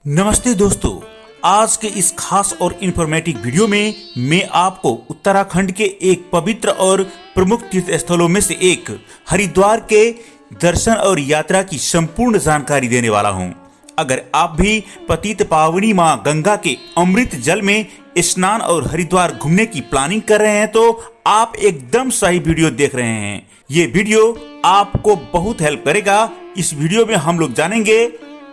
नमस्ते दोस्तों, आज के इस खास और इंफॉर्मेटिव वीडियो में मैं आपको उत्तराखंड के एक पवित्र और प्रमुख तीर्थ स्थलों में से एक हरिद्वार के दर्शन और यात्रा की संपूर्ण जानकारी देने वाला हूं। अगर आप भी पतित पावनी मां गंगा के अमृत जल में स्नान और हरिद्वार घूमने की प्लानिंग कर रहे हैं तो आप एकदम सही वीडियो देख रहे हैं। ये वीडियो आपको बहुत हेल्प करेगा। इस वीडियो में हम लोग जानेंगे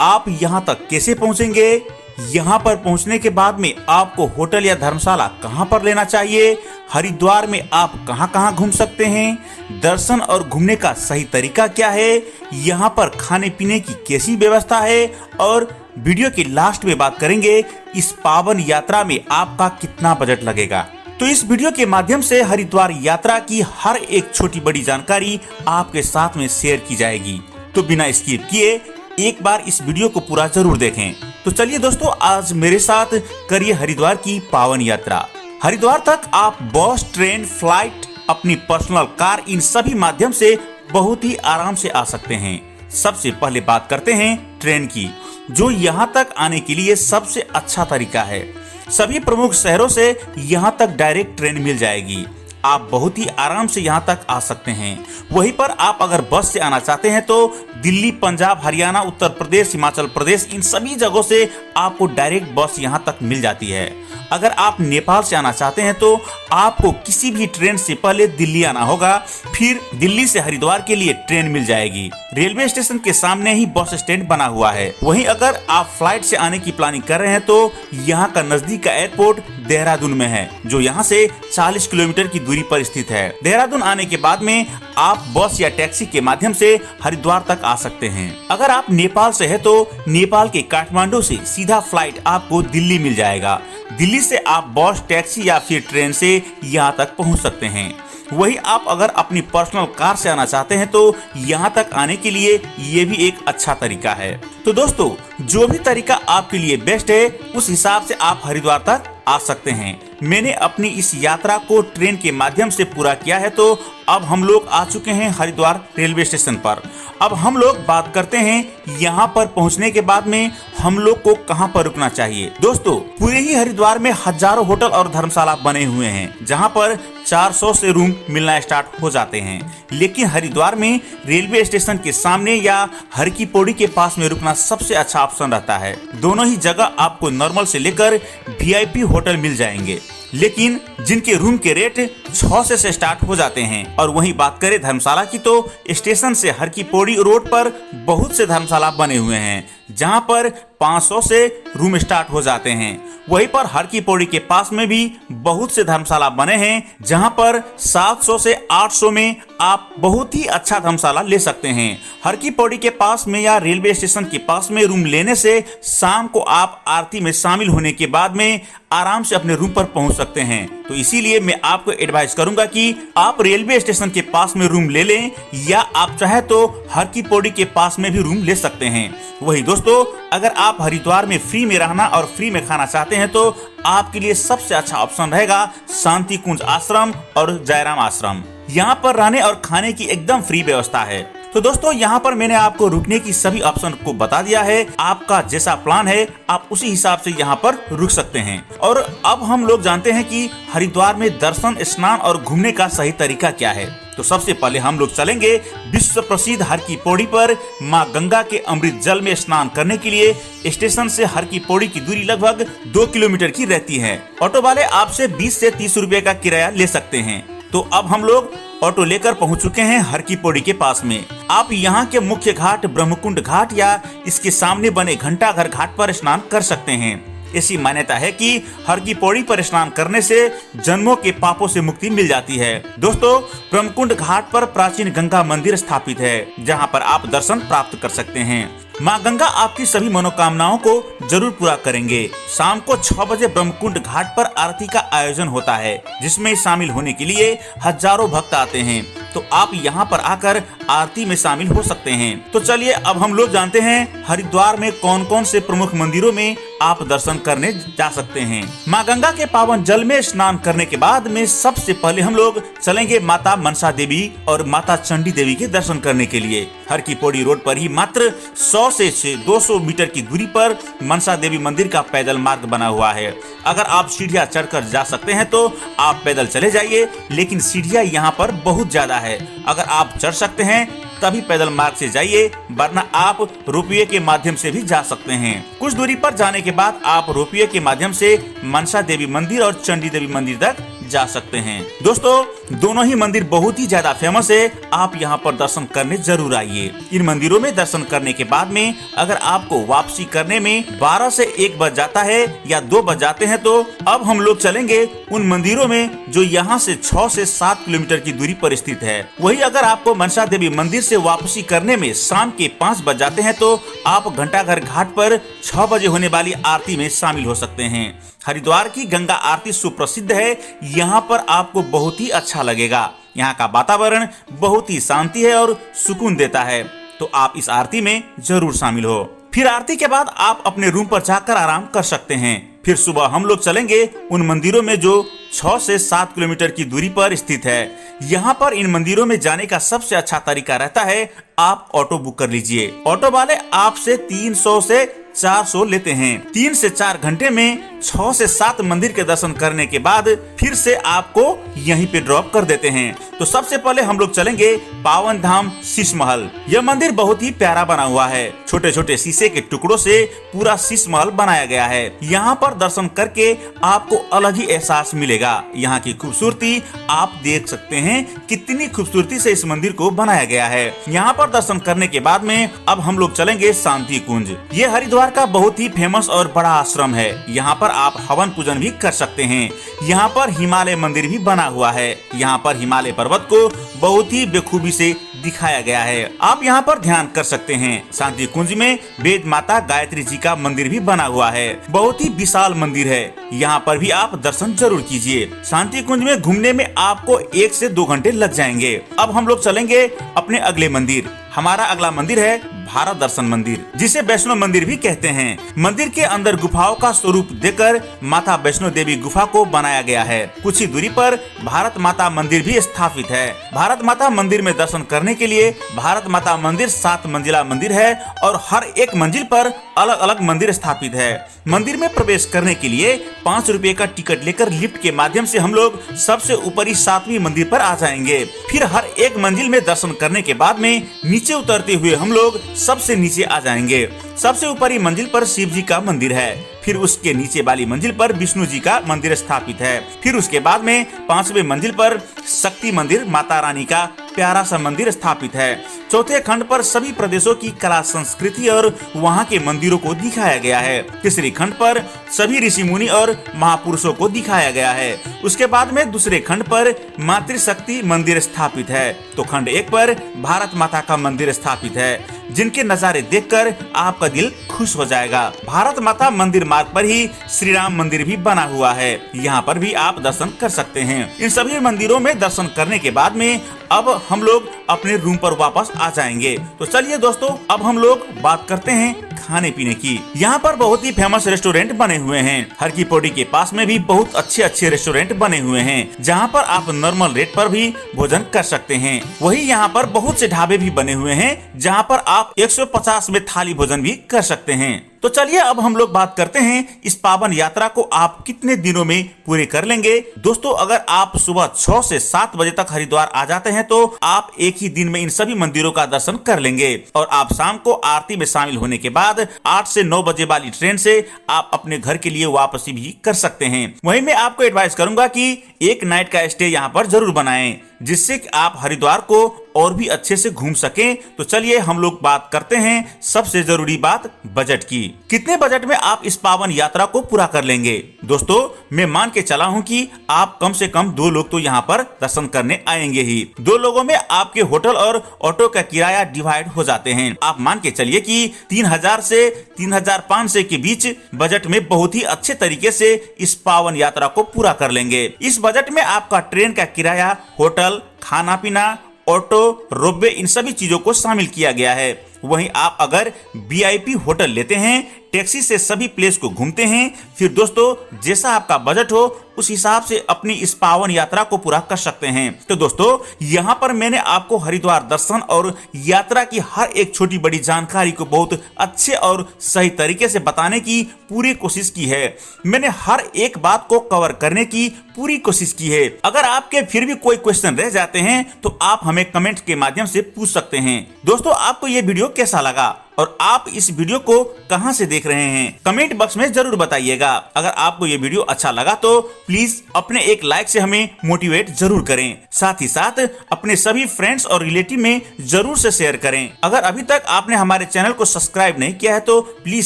आप यहाँ तक कैसे पहुँचेंगे, यहाँ पर पहुँचने के बाद में आपको होटल या धर्मशाला कहाँ पर लेना चाहिए, हरिद्वार में आप कहाँ कहाँ घूम सकते हैं, दर्शन और घूमने का सही तरीका क्या है, यहाँ पर खाने पीने की कैसी व्यवस्था है और वीडियो के लास्ट में बात करेंगे इस पावन यात्रा में आपका कितना बजट लगेगा। तो इस वीडियो के माध्यम से हरिद्वार यात्रा की हर एक छोटी बड़ी जानकारी आपके साथ में शेयर की जाएगी। तो बिना स्किप किए एक बार इस वीडियो को पूरा जरूर देखें। तो चलिए दोस्तों, आज मेरे साथ करिए हरिद्वार की पावन यात्रा। हरिद्वार तक आप बस, ट्रेन, फ्लाइट, अपनी पर्सनल कार, इन सभी माध्यम से बहुत ही आराम से आ सकते हैं। सबसे पहले बात करते हैं ट्रेन की, जो यहाँ तक आने के लिए सबसे अच्छा तरीका है। सभी प्रमुख शहरों से यहाँ तक डायरेक्ट ट्रेन मिल जाएगी। आप बहुत ही आराम से यहाँ तक आ सकते हैं। वहीं पर आप अगर बस से आना चाहते हैं तो दिल्ली, पंजाब, हरियाणा, उत्तर प्रदेश, हिमाचल प्रदेश, इन सभी जगहों से आपको डायरेक्ट बस यहाँ तक मिल जाती है। अगर आप नेपाल से आना चाहते हैं तो आपको किसी भी ट्रेन से पहले दिल्ली आना होगा, फिर दिल्ली से हरिद्वार के लिए ट्रेन मिल जाएगी। रेलवे स्टेशन के सामने ही बस स्टैंड बना हुआ है। वहीं अगर आप फ्लाइट से आने की प्लानिंग कर रहे हैं तो यहाँ का नजदीक का एयरपोर्ट देहरादून में है, जो यहाँ से 40 किलोमीटर की दूरी पर स्थित है। देहरादून आने के बाद में आप बस या टैक्सी के माध्यम से हरिद्वार तक आ सकते हैं। अगर आप नेपाल से है तो नेपाल के काठमांडू से सीधा फ्लाइट आपको दिल्ली मिल जाएगा। दिल्ली से आप बस, टैक्सी या फिर ट्रेन से यहाँ तक पहुँच सकते हैं। वही आप अगर अपनी पर्सनल कार से आना चाहते हैं तो यहाँ तक आने के लिए ये भी एक अच्छा तरीका है। तो दोस्तों, जो भी तरीका आपके लिए बेस्ट है उस हिसाब से आप हरिद्वार तक आ सकते हैं। मैंने अपनी इस यात्रा को ट्रेन के माध्यम से पूरा किया है। तो अब हम लोग आ चुके हैं हरिद्वार रेलवे स्टेशन पर। अब हम लोग बात करते हैं यहाँ पर पहुँचने के बाद में हम लोग को कहाँ पर रुकना चाहिए। दोस्तों, पूरे ही हरिद्वार में हजारों होटल और धर्मशाला बने हुए हैं, जहाँ पर 400 से रूम मिलना स्टार्ट हो जाते हैं। लेकिन हरिद्वार में रेलवे स्टेशन के सामने या हर की पौड़ी के पास में रुकना सबसे अच्छा ऑप्शन रहता है। दोनों ही जगह आपको नॉर्मल से लेकर VIP होटल मिल जाएंगे, लेकिन जिनके रूम के रेट 600 से स्टार्ट हो जाते हैं। और वहीं बात करें धर्मशाला की तो स्टेशन से हर की पौड़ी रोड पर बहुत से धर्मशाला बने हुए हैं, जहां पर 500 से रूम स्टार्ट हो जाते हैं। वहीं पर हर की पौड़ी के पास में भी बहुत से धर्मशाला बने हैं, जहां पर 700 से 800 में आप बहुत ही अच्छा धर्मशाला ले सकते हैं। हर की पौड़ी के पास में या रेलवे स्टेशन के पास में रूम लेने से शाम को आप आरती में शामिल होने के बाद में आराम से अपने रूम पर पहुंच सकते हैं। तो इसीलिए मैं आपको एडवाइस करूंगा कि आप रेलवे स्टेशन के पास में रूम ले लें, या आप चाहे तो हर की पौड़ी के पास में भी रूम ले सकते हैं। वही दोस्तों, अगर आप हरिद्वार में फ्री में रहना और फ्री में खाना चाहते हैं तो आपके लिए सबसे अच्छा ऑप्शन रहेगा शांति कुंज आश्रम और जयराम आश्रम। यहाँ पर रहने और खाने की एकदम फ्री व्यवस्था है। तो दोस्तों, यहाँ पर मैंने आपको रुकने की सभी ऑप्शन को बता दिया है। आपका जैसा प्लान है आप उसी हिसाब से यहाँ पर रुक सकते हैं। और अब हम लोग जानते हैं कि हरिद्वार में दर्शन, स्नान और घूमने का सही तरीका क्या है। तो सबसे पहले हम लोग चलेंगे विश्व प्रसिद्ध हर की पौड़ी पर मां गंगा के अमृत जल में स्नान करने के लिए। स्टेशन से हर की पौड़ी की दूरी लगभग 2 किलोमीटर की रहती है। ऑटो वाले आपसे 20 से 30 रुपए का किराया ले सकते हैं। तो अब हम लोग ऑटो लेकर पहुंच चुके हैं हर की पौड़ी के पास में। आप यहाँ के मुख्य घाट ब्रह्मकुंड घाट या इसके सामने बने घंटाघर घाट पर स्नान कर सकते हैं। ऐसी मान्यता है कि हर की पौड़ी पर स्नान करने से जन्मों के पापों से मुक्ति मिल जाती है। दोस्तों, ब्रह्मकुंड घाट पर प्राचीन गंगा मंदिर स्थापित है, जहाँ पर आप दर्शन प्राप्त कर सकते हैं। मां गंगा आपकी सभी मनोकामनाओं को जरूर पूरा करेंगे। शाम को 6 बजे ब्रह्मकुंड घाट पर आरती का आयोजन होता है, जिसमें शामिल होने के लिए हजारों भक्त आते हैं। तो आप यहाँ पर आकर आरती में शामिल हो सकते हैं। तो चलिए अब हम लोग जानते हैं हरिद्वार में कौन कौन से प्रमुख मंदिरों में आप दर्शन करने जा सकते हैं। माँ गंगा के पावन जल में स्नान करने के बाद में सबसे पहले हम लोग चलेंगे माता मनसा देवी और माता चंडी देवी के दर्शन करने के लिए। हर की पौड़ी रोड पर ही मात्र 100 से 200 मीटर की दूरी पर मनसा देवी मंदिर का पैदल मार्ग बना हुआ है। अगर आप सीढ़ियाँ चढ़कर जा सकते हैं तो आप पैदल चले जाइए, लेकिन सीढ़ियाँ यहाँ पर बहुत ज्यादा है। अगर आप चढ़ सकते हैं तभी पैदल मार्ग से जाइए, वरना आप रोपवे के माध्यम से भी जा सकते हैं। कुछ दूरी पर जाने के बाद आप रोपवे के माध्यम से मनसा देवी मंदिर और चंडी देवी मंदिर तक जा सकते हैं। दोस्तों दोनों ही मंदिर बहुत ही ज्यादा फेमस है, आप यहाँ पर दर्शन करने जरूर आइए। इन मंदिरों में दर्शन करने के बाद में अगर आपको वापसी करने में 12 से 1 बज जाता है या 2 बज जाते हैं, तो अब हम लोग चलेंगे उन मंदिरों में जो यहाँ से 6 से 7 किलोमीटर की दूरी पर स्थित है। वही अगर आपको मनसा देवी मंदिर से वापसी करने में शाम के 5 बज जाते हैं, तो आप घंटाघर घाट पर 6 बजे होने वाली आरती में शामिल हो सकते हैं। हरिद्वार की गंगा आरती सुप्रसिद्ध है, यहाँ पर आपको बहुत ही अच्छा लगेगा। यहाँ का वातावरण बहुत ही शांति है और सुकून देता है, तो आप इस आरती में जरूर शामिल हो। फिर आरती के बाद आप अपने रूम पर जाकर आराम कर सकते हैं। फिर सुबह हम लोग चलेंगे उन मंदिरों में जो 6 से 7 किलोमीटर की दूरी पर स्थित है। यहाँ पर इन मंदिरों में जाने का सबसे अच्छा तरीका रहता है, आप ऑटो बुक कर लीजिए। ऑटो वाले आपसे 300 से 400 लेते हैं। 3 से 4 घंटे में 6 से 7 मंदिर के दर्शन करने के बाद फिर से आपको यहीं पे ड्रॉप कर देते हैं। तो सबसे पहले हम लोग चलेंगे पावन धाम शीश महल। यह मंदिर बहुत ही प्यारा बना हुआ है। छोटे छोटे शीशे के टुकड़ों से पूरा शीश महल बनाया गया है। यहाँ पर दर्शन करके आपको अलग ही एहसास मिलेगा। यहाँ की खूबसूरती आप देख सकते हैं, कितनी खूबसूरती से इस मंदिर को बनाया गया है। यहाँ पर दर्शन करने के बाद में अब हम लोग चलेंगे शांति कुंज। ये हरिद्वार का बहुत ही फेमस और बड़ा आश्रम है। यहाँ पर आप हवन पूजन भी कर सकते हैं। यहाँ पर हिमालय मंदिर भी बना हुआ है। यहाँ पर हिमालय पर्वत को बहुत ही बेखूबी से दिखाया गया है। आप यहाँ पर ध्यान कर सकते हैं। शांति कुंज में वेद माता गायत्री जी का मंदिर भी बना हुआ है। बहुत ही विशाल मंदिर है, यहाँ पर भी आप दर्शन जरूर कीजिए। शांति कुंज में घूमने में आपको 1 से 2 घंटे लग जाएंगे। अब हम लोग चलेंगे अपने अगले मंदिर। हमारा अगला मंदिर है भारत दर्शन मंदिर, जिसे वैष्णो मंदिर भी कहते हैं। मंदिर के अंदर गुफाओं का स्वरूप देकर माता वैष्णो देवी गुफा को बनाया गया है। कुछ ही दूरी पर भारत माता मंदिर भी स्थापित है। भारत माता मंदिर में दर्शन करने के लिए भारत माता मंदिर 7 मंजिला मंदिर है और हर एक मंजिल पर अलग अलग मंदिर स्थापित है। मंदिर में प्रवेश करने के लिए 5 रुपए का टिकट लेकर लिफ्ट के माध्यम से हम लोग सबसे ऊपरी 7वीं मंजिल पर आ जाएंगे। फिर हर एक मंजिल में दर्शन करने के बाद में नीचे उतरते हुए हम लोग सबसे नीचे आ जाएंगे। सबसे ऊपरी मंजिल पर शिव जी का मंदिर है। फिर उसके नीचे वाली मंजिल पर विष्णु जी का मंदिर स्थापित है। फिर उसके बाद में 5वें मंजिल पर शक्ति मंदिर माता रानी का प्यारा सा मंदिर स्थापित है। चौथे खंड पर सभी प्रदेशों की कला संस्कृति और वहाँ के मंदिरों को दिखाया गया है। तीसरे खंड पर सभी ऋषि मुनि और महापुरुषों को दिखाया गया है। उसके बाद में दूसरे खंड पर मातृशक्ति मंदिर स्थापित है। तो खंड 1 पर भारत माता का मंदिर स्थापित है, जिनके नजारे देखकर आपका दिल खुश हो जाएगा। भारत माता मंदिर मार्ग पर ही श्री राम मंदिर भी बना हुआ है। यहाँ पर भी आप दर्शन कर सकते हैं। इन सभी मंदिरों में दर्शन करने के बाद में अब हम लोग अपने रूम पर वापस आ जाएंगे। तो चलिए दोस्तों, अब हम लोग बात करते हैं खाने पीने की। यहाँ पर बहुत ही फेमस रेस्टोरेंट बने हुए हैं। हर की पौड़ी के पास में भी बहुत अच्छे रेस्टोरेंट बने हुए हैं, जहाँ पर आप नॉर्मल रेट पर भी भोजन कर सकते हैं। वही यहाँ पर बहुत से ढाबे भी बने हुए हैं, जहाँ पर आप 150 में थाली भोजन भी कर सकते हैं। तो चलिए अब हम लोग बात करते हैं इस पावन यात्रा को आप कितने दिनों में पूरे कर लेंगे। दोस्तों, अगर आप सुबह 6 से 7 बजे तक हरिद्वार आ जाते हैं तो आप एक ही दिन में इन सभी मंदिरों का दर्शन कर लेंगे और आप शाम को आरती में शामिल होने के बाद 8 से 9 बजे वाली ट्रेन से आप अपने घर के लिए वापसी भी कर सकते हैं। वहीं मैं आपको एडवाइस करूंगा कि एक नाइट का स्टे यहाँ पर जरूर बनाएं, जिससे कि आप हरिद्वार को और भी अच्छे से घूम सकें। तो चलिए हम लोग बात करते हैं सबसे जरूरी बात, बजट की। कितने बजट में आप इस पावन यात्रा को पूरा कर लेंगे? दोस्तों, मैं मान के चला हूं कि आप कम से कम 2 लोग तो यहाँ पर दर्शन करने आएंगे ही। 2 लोगों में आपके होटल और ऑटो का किराया डिवाइड हो जाते हैं। आप मान के चलिए कि 3000 से 3500 के बीच बजट में बहुत ही अच्छे तरीके से इस पावन यात्रा को पूरा कर लेंगे। इस बजट में आपका ट्रेन का किराया, होटल, खाना पीना ऑटो, रोपवे इन सभी चीजों को शामिल किया गया है। वहीं आप अगर वीआईपी होटल लेते हैं, टैक्सी से सभी प्लेस को घूमते हैं, फिर दोस्तों जैसा आपका बजट हो उस हिसाब से अपनी इस पावन यात्रा को पूरा कर सकते हैं। तो दोस्तों यहाँ पर मैंने आपको हरिद्वार दर्शन और यात्रा की हर एक छोटी बड़ी जानकारी को बहुत अच्छे और सही तरीके से बताने की पूरी कोशिश की है। मैंने हर एक बात को कवर करने की पूरी कोशिश की है। अगर आपके फिर भी कोई क्वेश्चन रह जाते हैं तो आप हमें कमेंट के माध्यम से पूछ सकते हैं। दोस्तों आपको ये वीडियो कैसा लगा और आप इस वीडियो को कहां से देख रहे हैं, कमेंट बॉक्स में जरूर बताइएगा। अगर आपको ये वीडियो अच्छा लगा तो प्लीज अपने एक लाइक से हमें मोटिवेट जरूर करें। साथ ही साथ अपने सभी फ्रेंड्स और रिलेटिव में जरूर से शेयर करें। अगर अभी तक आपने हमारे चैनल को सब्सक्राइब नहीं किया है तो प्लीज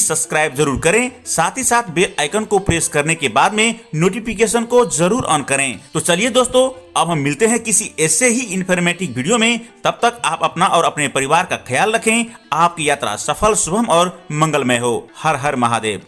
सब्सक्राइब जरूर करें। साथ ही साथ बेल आइकन को प्रेस करने के बाद में नोटिफिकेशन को जरूर ऑन करें। तो चलिए दोस्तों अब हम मिलते हैं किसी ऐसे ही इंफॉर्मेटिव वीडियो में। तब तक आप अपना और अपने परिवार का ख्याल रखें। आपकी यात्रा सफल, शुभम और मंगलमय हो। हर हर महादेव।